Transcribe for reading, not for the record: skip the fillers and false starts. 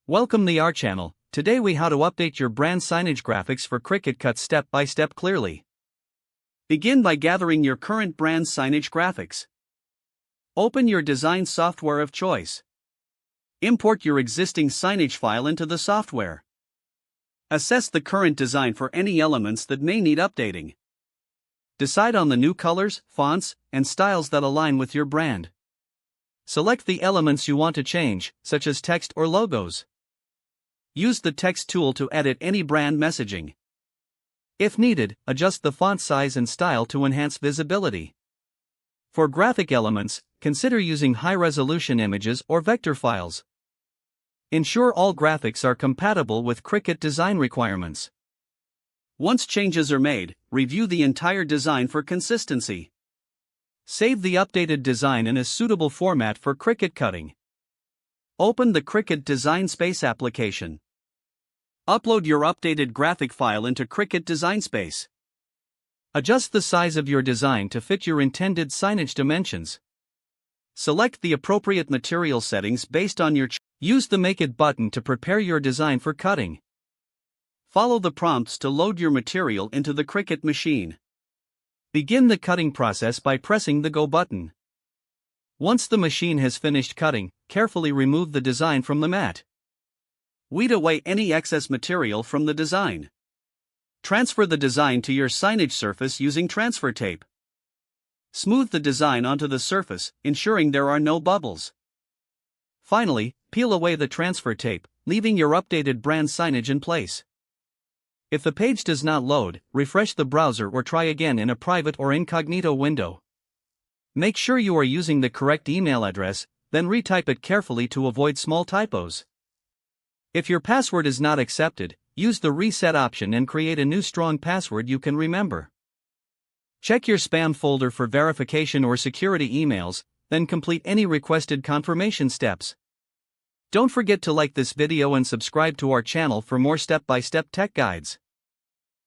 Welcome to our channel. Today we how to update your brand signage graphics for Cricut Cut step by step clearly. Begin by gathering your current brand signage graphics. Open your design software of choice. Import your existing signage file into the software. Assess the current design for any elements that may need updating. Decide on the new colors, fonts, and styles that align with your brand. Select the elements you want to change, such as text or logos. Use the text tool to edit any brand messaging. If needed, adjust the font size and style to enhance visibility. For graphic elements, consider using high-resolution images or vector files. Ensure all graphics are compatible with Cricut design requirements. Once changes are made, review the entire design for consistency. Save the updated design in a suitable format for Cricut cutting. Open the Cricut Design Space application. Upload your updated graphic file into Cricut Design Space. Adjust the size of your design to fit your intended signage dimensions. Select the appropriate material settings based on your choice. Use the Make It button to prepare your design for cutting. Follow the prompts to load your material into the Cricut machine. Begin the cutting process by pressing the Go button. Once the machine has finished cutting, carefully remove the design from the mat. Weed away any excess material from the design. Transfer the design to your signage surface using transfer tape. Smooth the design onto the surface, ensuring there are no bubbles. Finally, peel away the transfer tape, leaving your updated brand signage in place. If the page does not load, refresh the browser or try again in a private or incognito window. Make sure you are using the correct email address, then retype it carefully to avoid small typos. If your password is not accepted, use the reset option and create a new strong password you can remember. Check your spam folder for verification or security emails, then complete any requested confirmation steps. Don't forget to like this video and subscribe to our channel for more step-by-step tech guides.